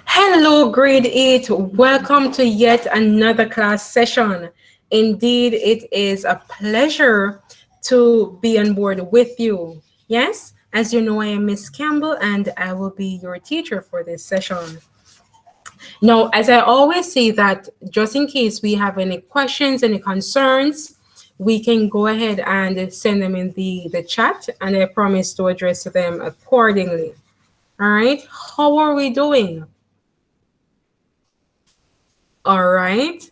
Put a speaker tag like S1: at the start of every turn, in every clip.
S1: Hello, grade 8. Welcome to yet another class session. Indeed, it is a pleasure to be on board with you. Yes, as you know, I am Miss Campbell and I will be your teacher for this session. Now, as I always say that just in case we have any questions, any concerns, we can go ahead and send them in the chat and I promise to address them accordingly. All right, how are we doing? All right.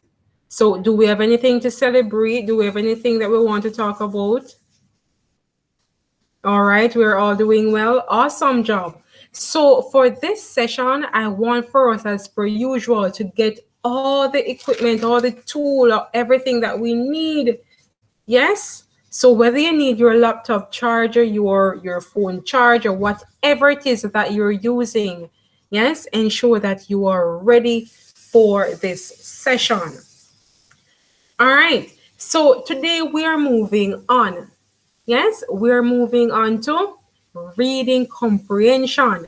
S1: So do we have anything to celebrate? Do we have anything that we want to talk about? All right, we're all doing well. Awesome job. So for this session, I want for us, as per usual, to get all the equipment, all the tool, or everything that we need. Yes? So whether you need your laptop charger, your phone charger, whatever it is that you're using, yes, ensure that you are ready for this session. All right, so today we are moving on. Yes, we're moving on to reading comprehension.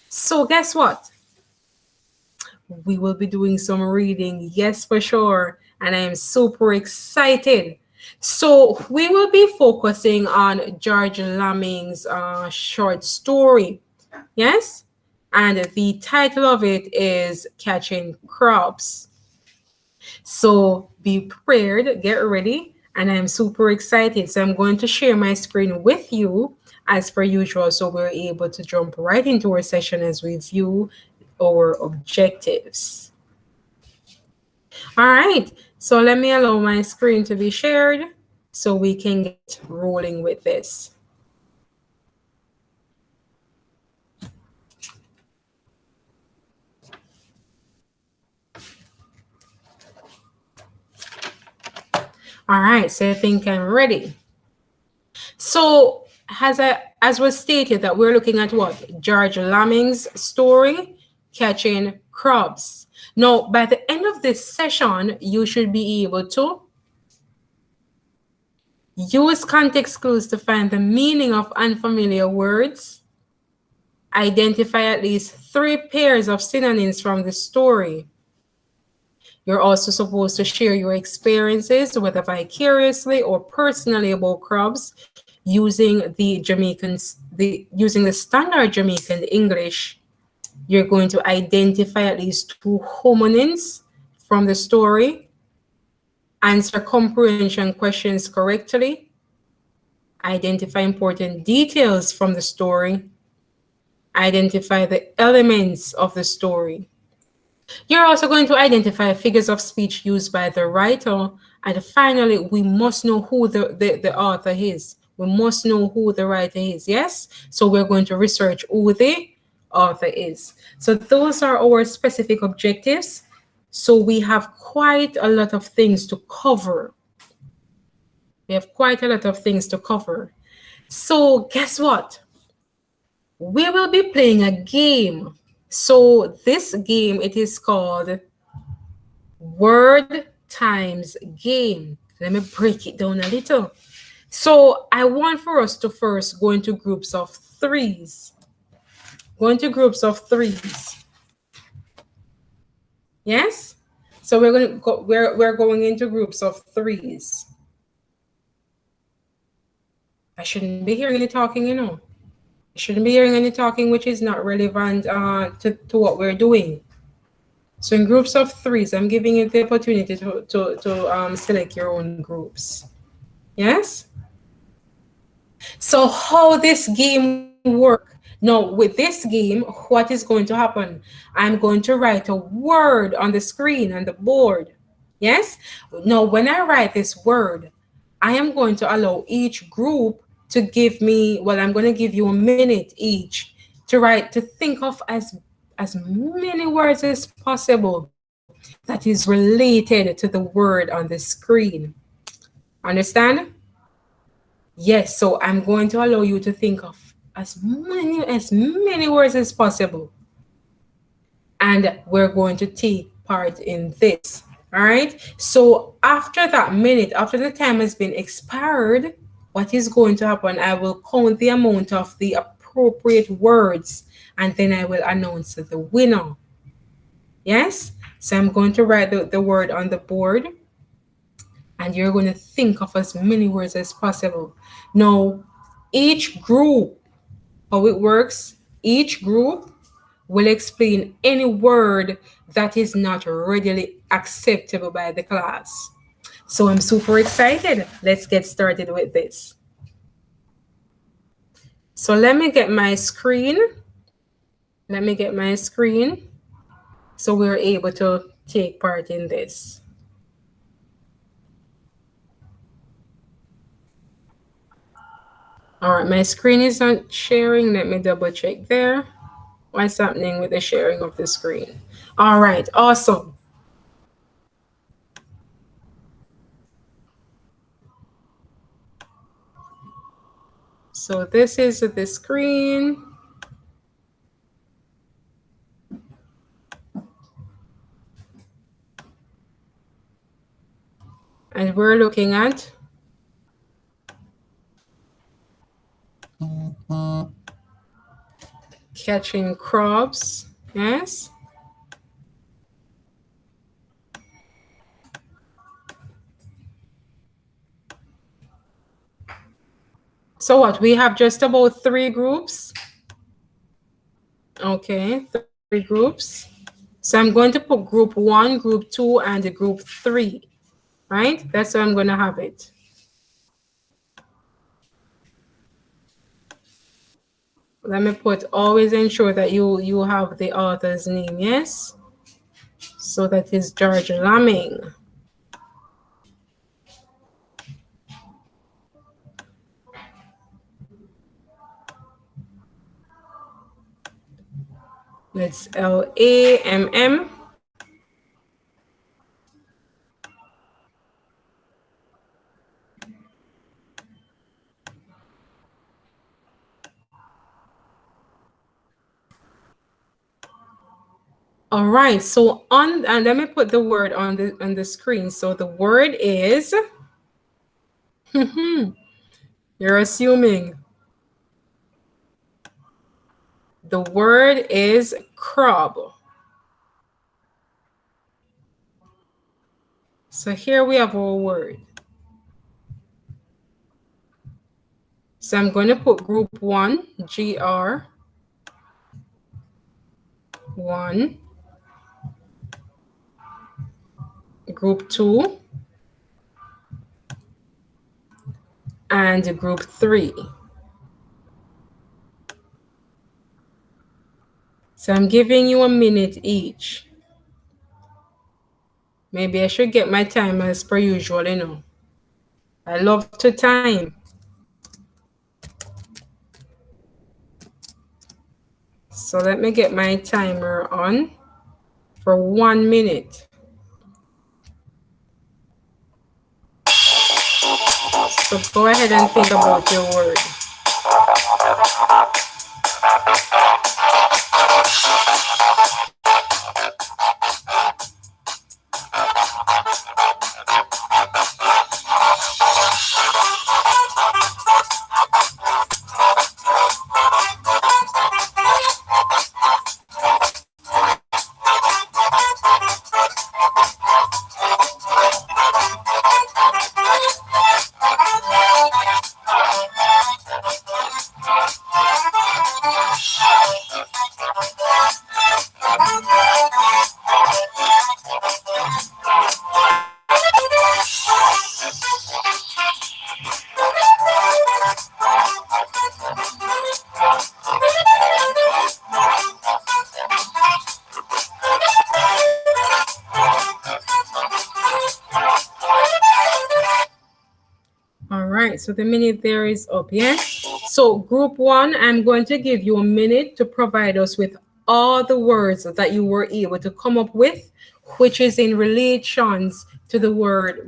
S1: So guess what? We will be doing some reading, yes, for sure. And I am super excited. So we will be focusing on George Lamming's short story. Yes, and the title of it is Catching Crops. So be prepared, get ready, and I'm super excited. So I'm going to share my screen with you as per usual, so we're able to jump right into our session as we view our objectives. All right, so let me allow my screen to be shared so we can get rolling with this. All right, so I think I'm ready. So as was stated that we're looking at what? George Lamming's story, Catching Crops. Now, by the end of this session, you should be able to use context clues to find the meaning of unfamiliar words, identify at least 3 pairs of synonyms from the story. You're also supposed to share your experiences, whether vicariously or personally, about crops using the using the standard Jamaican English. You're going to identify at least 2 homonyms from the story, answer comprehension questions correctly, identify important details from the story, identify the elements of the story. You're also going to identify figures of speech used by the writer. And finally, we must know who the author is. We must know who the writer is, yes? So we're going to research who the author is. So those are our specific objectives. So we have quite a lot of things to cover. We have quite a lot of things to cover. So guess what? We will be playing a game. So this game, it is called Word Times Game. Let me break it down a little. So I want for us to first go into groups of 3s. Go into groups of 3s. Yes? So we're going into groups of 3s. I shouldn't be hearing any talking, you know. I shouldn't be hearing any talking which is not relevant to what we're doing. So in groups of 3s, I'm giving you the opportunity to select your own groups. Yes? So how this game work? Now with this game, what is going to happen? I'm going to write a word on the screen, on the board. Yes? Now when I write this word, I am going to allow each group to give me, well, I'm going to give you a minute each to think of as many words as possible that is related to the word on the screen. Understand? Yes, so I'm going to allow you to think of as many words as possible. And we're going to take part in this. All right. So after that minute, after the time has been expired, what is going to happen? I will count the amount of the appropriate words, and then I will announce the winner. Yes? So I'm going to write the word on the board, and you're going to think of as many words as possible. Now, each group, how it works, each group will explain any word that is not readily acceptable by the class. So I'm super excited. Let's get started with this. So let me get my screen. So we're able to take part in this. All right, my screen is not sharing. Let me double check there. What's happening with the sharing of the screen? All right, awesome. So this is the screen. And we're looking at catching crabs. Yes. So what? We have just about 3 groups. Okay, 3 groups. So I'm going to put group 1, group 2, and group 3. Right? That's how I'm going to have it. Let me put, always ensure that you have the author's name, yes? So that is George Lamming. That's Lamm. All right, so and let me put the word on the screen. So the word is you're assuming. The word is crab. So here we have our word. So I'm going to put group 1, GR 1, group 2, and group 3. So I'm giving you a minute each. Maybe I should get my time as per usual, you know. I love to time. So let me get my timer on for 1 minute. So go ahead and think about your word. All right, so the minute there is up, yes? So group 1, I'm going to give you a minute to provide us with all the words that you were able to come up with, which is in relations to the word,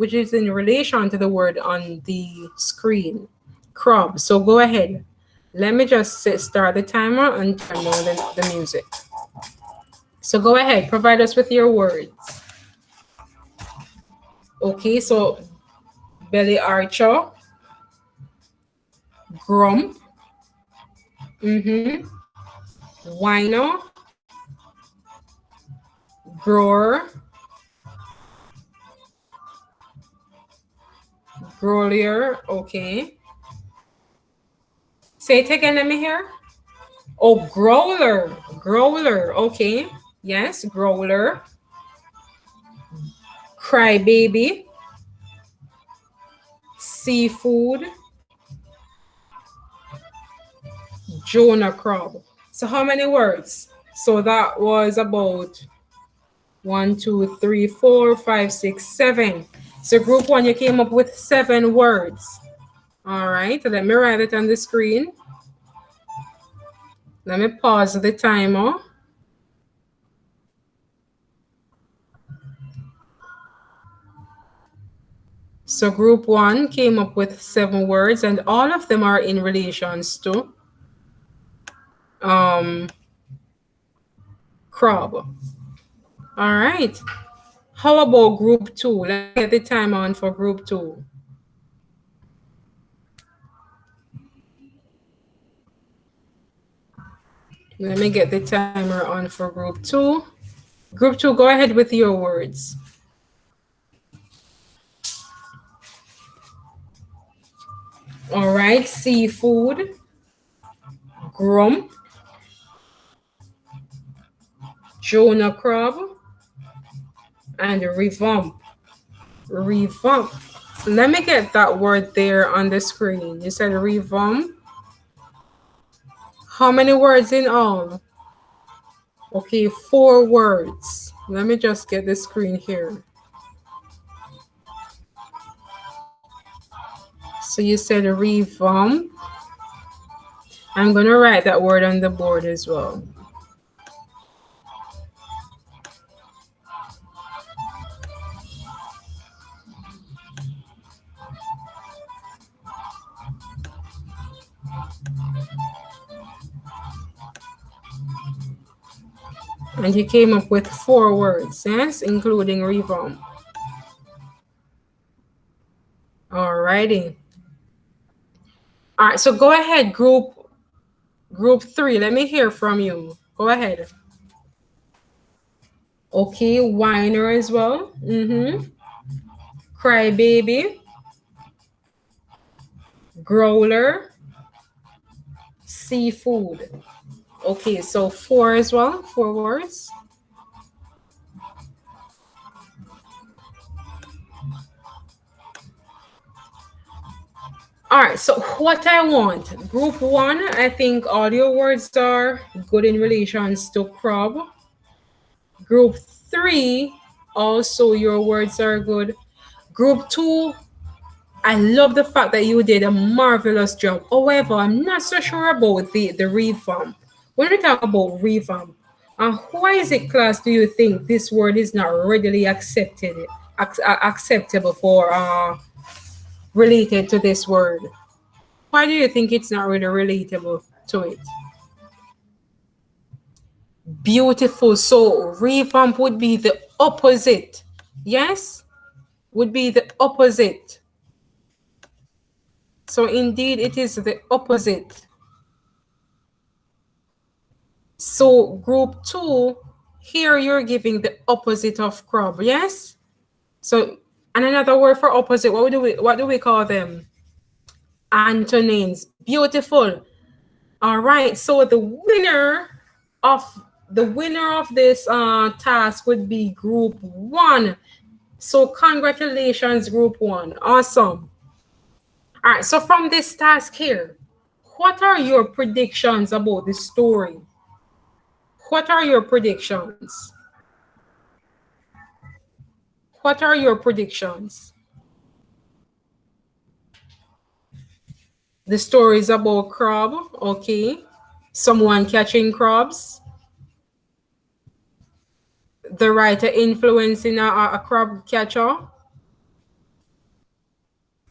S1: on the screen, crab. So go ahead. Let me just start the timer and turn on the music. So go ahead, provide us with your words. Okay, so belly archer, grump, Mm-hmm. Wino, grower, growlier. Okay. Say it again, let me hear. Oh, growler. Growler. Okay. Yes, growler. Crybaby. Seafood. Jonah crab. So how many words? So that was about one, two, three, four, five, six, seven. So group one, you came up with 7 words. All right, let me write it on the screen. Let me pause the timer. So group one came up with 7 words, and all of them are in relations to um, crab. All right. How about group two? Let me get the timer on for group two. Let me get the timer on for group two. Group two, go ahead with your words. All right, seafood, grump, Jonah crab, and revamp. Revamp. Let me get that word there on the screen. You said revamp. How many words in all? Okay, 4 words. Let me just get the screen here. So you said revamp. I'm going to write that word on the board as well. And you came up with 4 words, yes, including revamp. Alrighty. All right, so go ahead, group three. Let me hear from you. Go ahead. Okay, whiner as well. Mm-hmm. Crybaby. Growler. Seafood. Okay, so 4 as well. 4 words. All right, so what I want, group one, I think all your words are good in relations to crab. Group three, also your words are good. Group two, I love the fact that you did a marvelous job. However, I'm not so sure about the revamp. When we talk about revamp, why is it, class, do you think this word is not readily acceptable for related to this word? Why do you think it's not really relatable to it? Beautiful. So revamp would be the opposite. Yes? Would be the opposite. So indeed, it is the opposite. So group two, here you're giving the opposite of crab. Yes? So, and another word for opposite, what do we call them? Antonyms. Beautiful. All right. So of the winner of this task would be group one. So congratulations, group one. Awesome. All right. So from this task here, what are your predictions about the story? What are your predictions? What are your predictions? The story is about crab. Okay. Someone catching crabs. The writer influencing a crab catcher.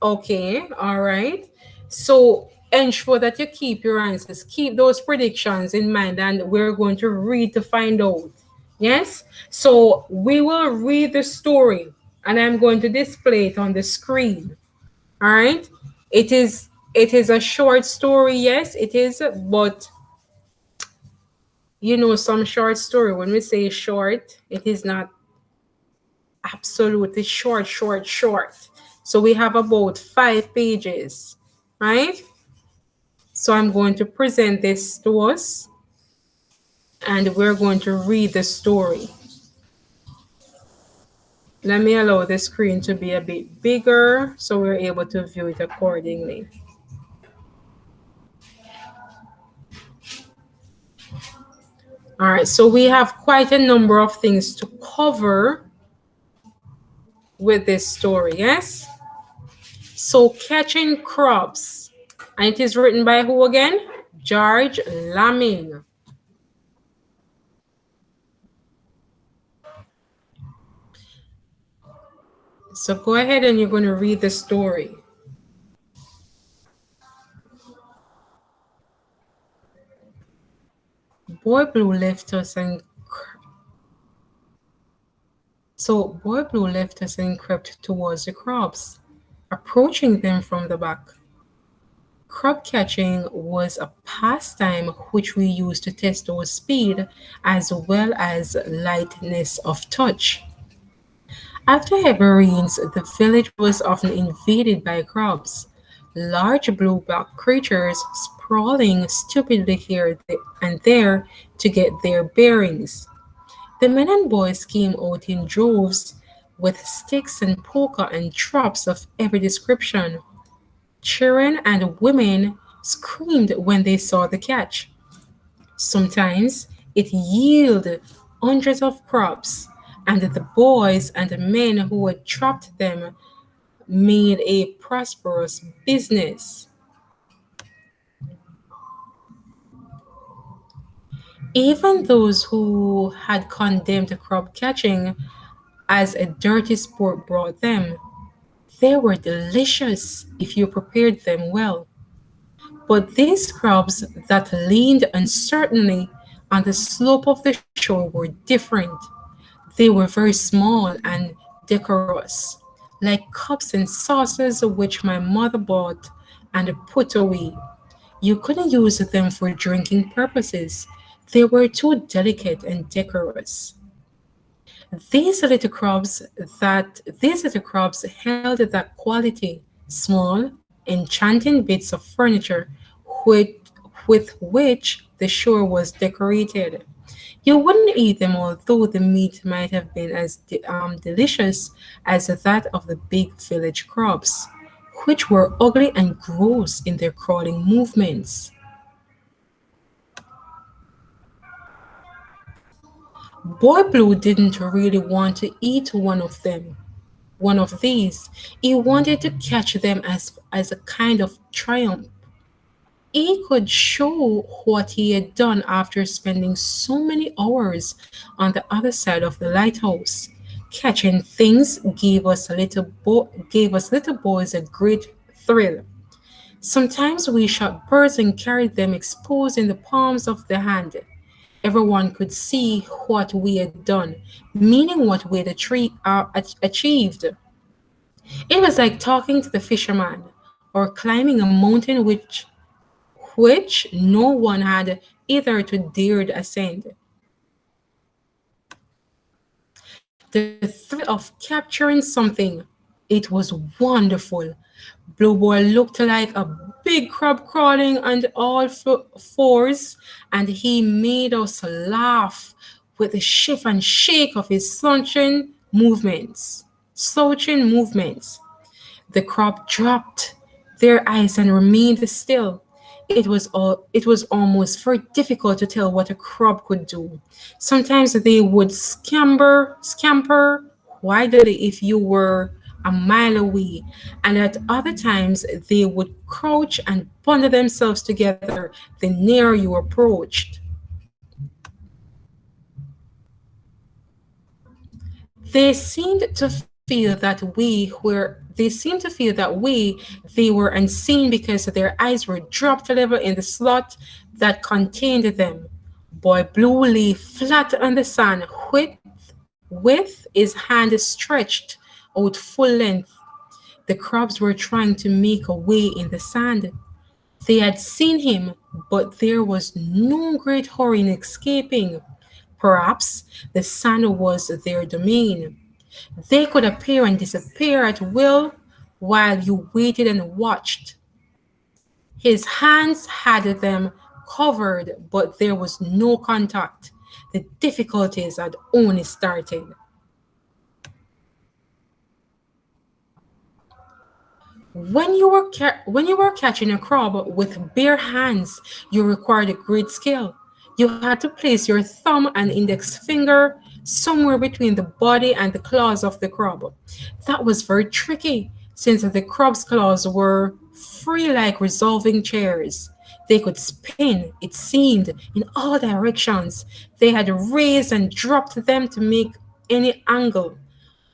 S1: Okay, all right. So ensure that you keep your answers, keep those predictions in mind, and we're going to read to find out. Yes? So we will read the story, and I'm going to display it on the screen. All right. It is a short story, yes, it is, but Some short story, when we say short, it is not absolutely short, short, short. So we have about 5 pages, right? So I'm going to present this to us and we're going to read the story. Let me allow the screen to be a bit bigger so we're able to view it accordingly. All right, so we have quite a number of things to cover with this story, yes? So, Catching Crabs. And it is written by who again? George Lamming. So, go ahead and you're going to read the story. Boy Blue left us and Boy Blue left us and crept towards the crabs, approaching them from the back. Crab catching was a pastime which we used to test our speed as well as lightness of touch. After heavy rains, the village was often invaded by crabs, large blue-black creatures sprawling stupidly here and there to get their bearings. The men and boys came out in droves with sticks and poker and traps of every description. Children and women screamed when they saw the catch. Sometimes it yielded hundreds of crops, and the boys and the men who had trapped them made a prosperous business. Even those who had condemned crop catching as a dirty sport brought them. They were delicious if you prepared them well. But these crabs that leaned uncertainly on the slope of the shore were different. They were very small and decorous, like cups and saucers which my mother bought and put away. You couldn't use them for drinking purposes. They were too delicate and decorous. These little crabs held that quality, small, enchanting bits of furniture with, with which the shore was decorated. You wouldn't eat them, although the meat might have been as delicious as that of the big village crabs, which were ugly and gross in their crawling movements. Boy Blue didn't really want to eat one of these. He wanted to catch them as a kind of triumph. He could show what he had done after spending so many hours on the other side of the lighthouse. Catching things gave us little boys a great thrill. Sometimes we shot birds and carried them exposed in the palms of the hand. Everyone could see what we had done, meaning what we had achieved. It was like talking to the fisherman or climbing a mountain which no one had hitherto dared ascend. The thrill of capturing something, it was wonderful. Blue Boy looked like a big crab crawling on all fours, and he made us laugh with the shift and shake of his Slouching movements. The crab dropped their eyes and remained still. It was almost very difficult to tell what a crab could do. Sometimes they would scamper wildly if you were a mile away, and at other times they would crouch and bundle themselves together the nearer you approached. They seemed to feel that they were unseen because their eyes were dropped level in the slot that contained them. Boy Blue lay flat on the sand with his hand stretched out full length. The crabs were trying to make a way in the sand. They had seen him, but there was no great hurry in escaping. Perhaps the sand was their domain. They could appear and disappear at will while you waited and watched. His hands had them covered, but there was no contact. The difficulties had only started. When you were catching a crab with bare hands, you required a great skill. You had to place your thumb and index finger somewhere between the body and the claws of the crab. That was very tricky since the crab's claws were free like resolving chairs. They could spin, it seemed, in all directions. They had raised and dropped them to make any angle.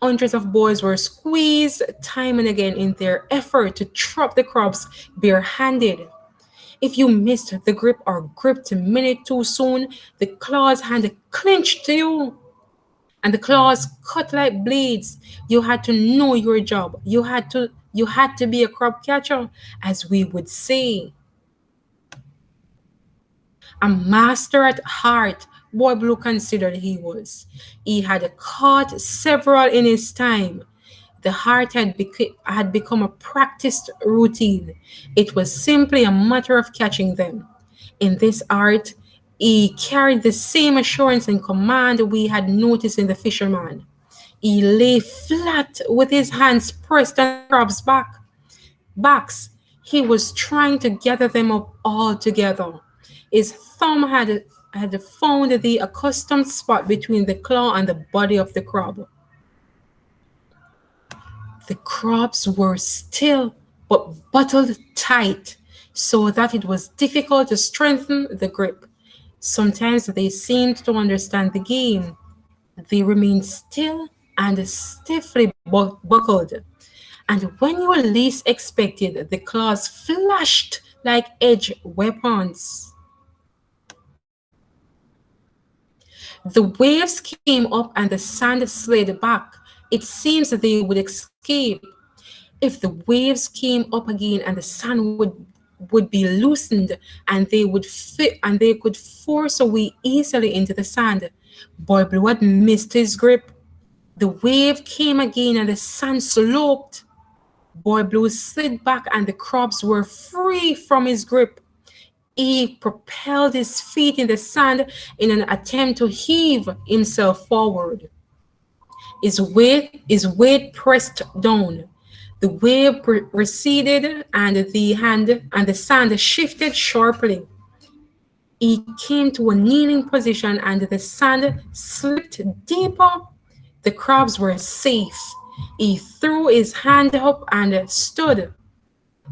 S1: Hundreds of boys were squeezed time and again in their effort to trap the crabs barehanded. If you missed the grip or gripped a minute too soon, the claws had clinched to you, and the claws cut like blades. You had to know your job. You had to be a crab catcher, as we would say. A master at heart, Boy Blue considered he was. He had caught several in his time. The heart had become a practiced routine. It was simply a matter of catching them. In this art, he carried the same assurance and command we had noticed in the fisherman. He lay flat with his hands pressed on the crab's backs. He was trying to gather them up all together. His thumb had found the accustomed spot between the claw and the body of the crab. The crabs were still but bottled tight, so that it was difficult to strengthen the grip. Sometimes they seemed to understand the game. They remained still and stiffly buckled. And when you least expected, the claws flashed like edged weapons. The waves came up and the sand slid back. It seems that they would escape. If the waves came up again and the sand would be loosened and they would fit and they could force a way easily into the sand. Boy Blue had missed his grip. The wave came again and the sand sloped. Boy Blue slid back and the crabs were free from his grip. He propelled his feet in the sand in an attempt to heave himself forward. His weight pressed down. The wave receded and the sand shifted sharply. He came to a kneeling position and the sand slipped deeper. The crabs were safe. He threw his hand up and stood.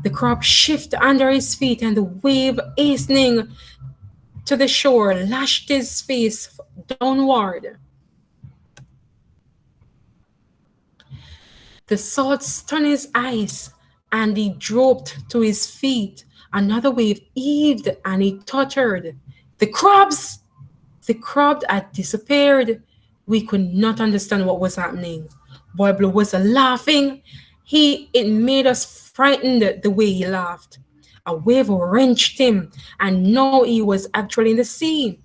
S1: The crab shifted under his feet and the wave hastening to the shore lashed his face downward. The salt stung his eyes and he dropped to his feet. Another wave heaved and he tottered. The crabs! The crab had disappeared. We could not understand what was happening. Boy Blue was laughing. It made us frightened the way he laughed. A wave wrenched him, and now he was actually in the sea.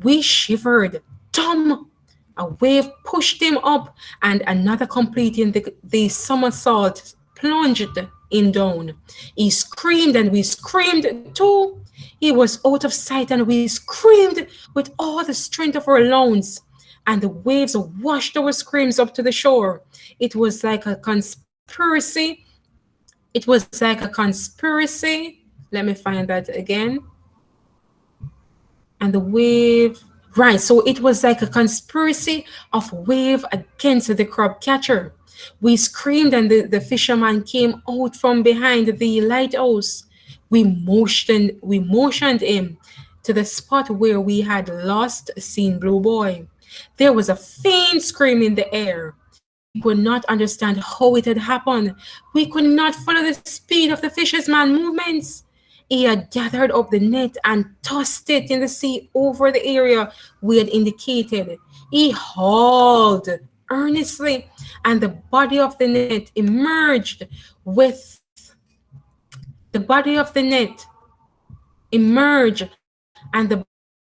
S1: We shivered. Tom! A wave pushed him up, and another completing the somersault plunged him down. He screamed, and we screamed too. He was out of sight, and we screamed with all the strength of our lungs. And the waves washed our screams up to the shore. It was like a conspiracy. It was like a conspiracy. Let me find that again. And the wave, right. So it was like a conspiracy of wave against the crab catcher. We screamed and the fisherman came out from behind the lighthouse. We motioned him to the spot where we had last seen Blue Boy. There was a faint scream in the air. We could not understand how it had happened. We could not follow the speed of the fisherman's movements. He had gathered up the net and tossed it in the sea over the area we had indicated. He hauled earnestly, and the body of the net emerged with the body of the net. emerged, and the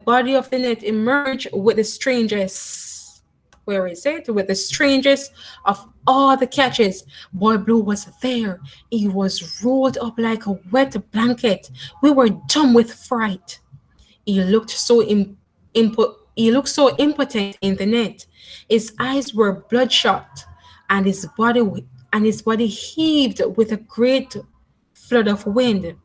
S1: body of the net emerged with the strangest. Where is it? With the strangest of all the catches. Boy Blue was there. He was rolled up like a wet blanket. We were dumb with fright. He looked so he looked so impotent in the net. His eyes were bloodshot, and his body heaved with a great flood of wind.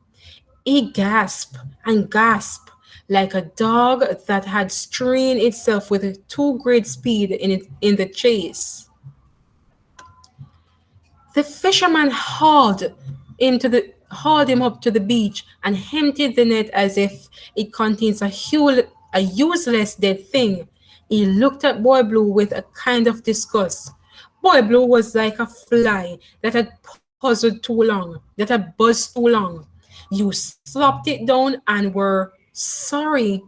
S1: He gasped and gasped like a dog that had strained itself with too great speed in the chase. The fisherman hauled him up to the beach and emptied the net as if it contains a useless dead thing. He looked at Boy Blue with a kind of disgust. Boy Blue was like a fly that had buzzed too long. You slopped it down and were sorry.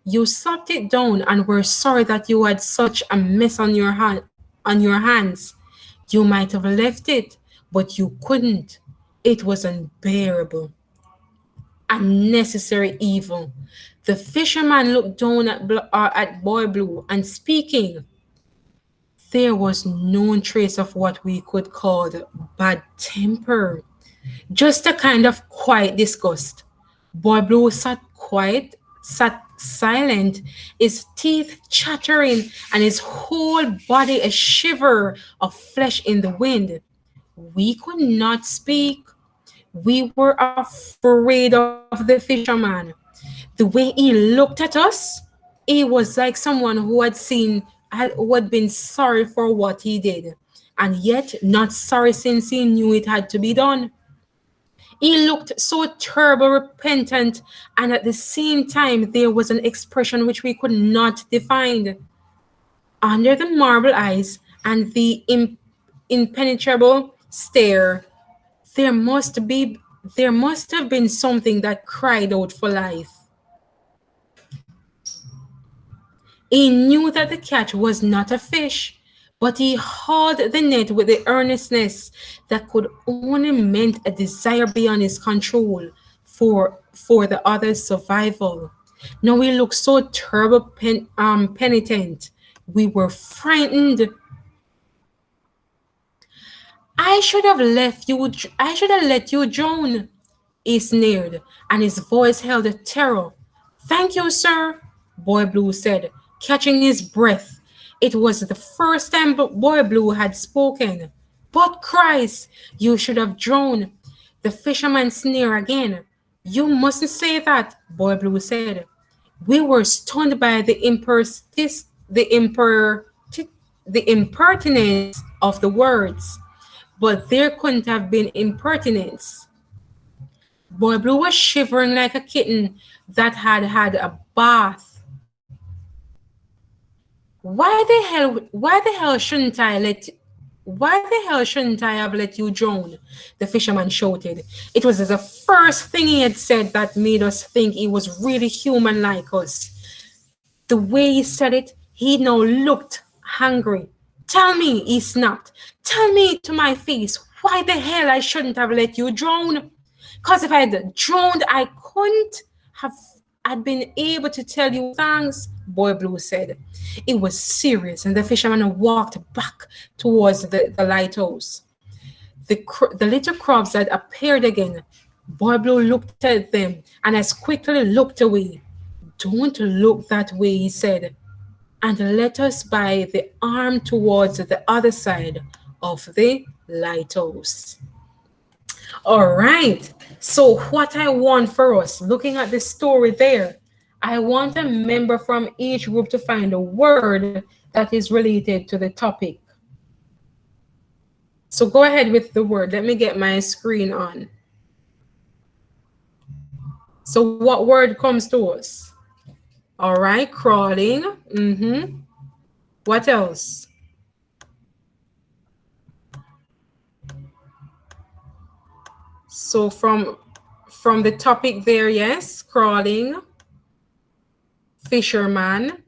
S1: You slopped it down and were sorry that you had such a mess on your hands. You might have left it, but you couldn't. It was unbearable, unnecessary evil. The fisherman looked down at Boy Blue and speaking, there was no trace of what we could call bad temper, just a kind of quiet disgust. Boy Blue sat silent, his teeth chattering and his whole body a shiver of flesh in the wind. We could not speak. We were afraid of the fisherman. The way he looked at us, he was like someone who had been sorry for what he did, and yet not sorry since he knew it had to be done. He looked so terrible, repentant, and at the same time there was an expression which we could not define. Under the marble eyes and the impenetrable stare, there must be there must have been something that cried out for life. He knew that the catch was not a fish, but he hauled the net with the earnestness that could only meant a desire beyond his control for the other's survival. Now he looked so terrible penitent. We were frightened. I should have let you drown, he sneered, and his voice held a terror. Thank you, sir, Boy Blue said, catching his breath. It was the first time Boy Blue had spoken. But Christ, you should have drowned. The fisherman sneered again. You mustn't say that, Boy Blue said. We were stunned by the impertinence of the words, but there couldn't have been impertinence. Boy Blue was shivering like a kitten that had had a bath. Why the hell shouldn't I have let you drown? The fisherman shouted. It was the first thing he had said that made us think he was really human like us. The way he said it, he now looked hungry. Tell me, he snapped. Tell me to my face why the hell I shouldn't have let you drown. Because if I had drowned, I couldn't have I'd been able to tell you thanks, Boy Blue said. It was serious, and the fisherman walked back towards the lighthouse. The little crabs had appeared again. Boy Blue looked at them and as quickly looked away. Don't look that way, he said, and led us by the arm towards the other side of the lighthouse. All right. So what I want for us, looking at the story there, I want a member from each group to find a word that is related to the topic. So go ahead with the word. Let me get my screen on. So what word comes to us? All right, crawling. What else? So from the topic there, yes, crawling, fisherman.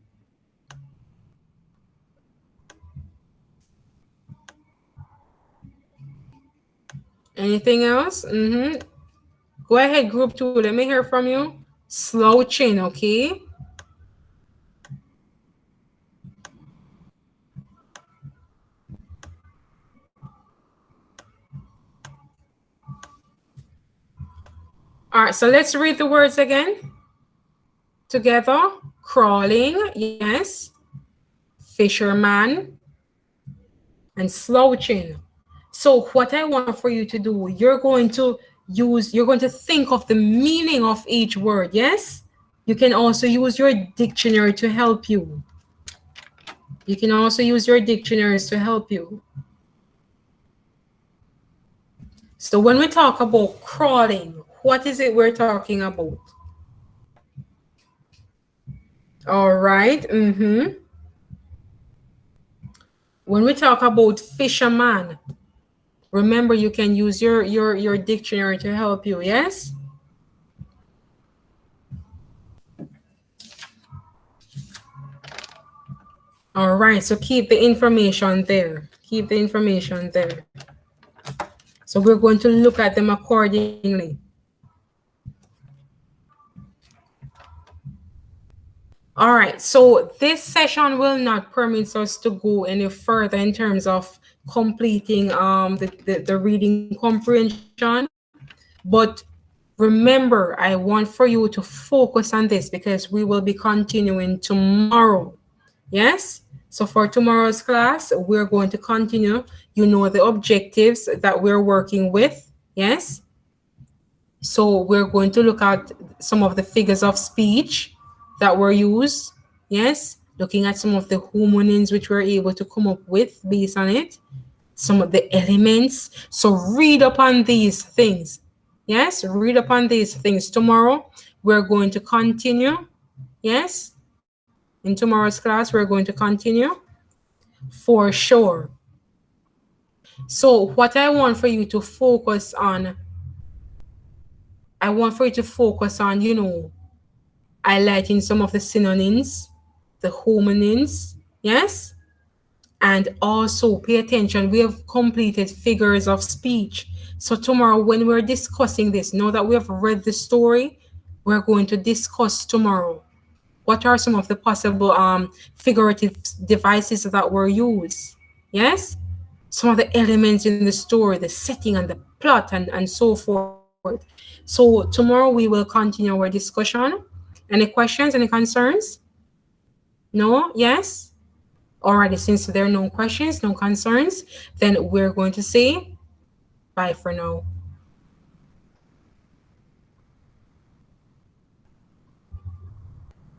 S1: Anything else? Go ahead, group 2. Let me hear from you. Slouching, okay? All right, so let's read the words again together. Crawling, yes. Fisherman, and slouching. So what I want for you to do, you're going to think of the meaning of each word, yes? You can also use your dictionary to help you. You can also use your dictionaries to help you. So when we talk about crawling, what is it we're talking about? All right. When we talk about fisherman, remember you can use your dictionary to help you, yes? All right, so keep the information there. Keep the information there. So we're going to look at them accordingly. All right, so this session will not permit us to go any further in terms of completing the reading comprehension. But remember, I want for you to focus on this because we will be continuing tomorrow. Yes? So for tomorrow's class, we're going to continue. You know the objectives that we're working with. Yes? So we're going to look at some of the figures of speech that were used. Yes? Looking at some of the homonyms which we're able to come up with based on it. Some of the elements. So read upon these things. Yes? Read upon these things. Tomorrow, we're going to continue. Yes? In tomorrow's class, we're going to continue for sure. So what I want for you to focus on, highlighting some of the synonyms, the homonyms, yes? And also pay attention, we have completed figures of speech. So tomorrow when we're discussing this, know that we have read the story, we're going to discuss tomorrow. What are some of the possible figurative devices that were used? Yes? Some of the elements in the story, the setting and the plot and so forth. So tomorrow we will continue our discussion. Any questions, any concerns? No? Yes? Alrighty, since there are no questions, no concerns, then we're going to say bye for now.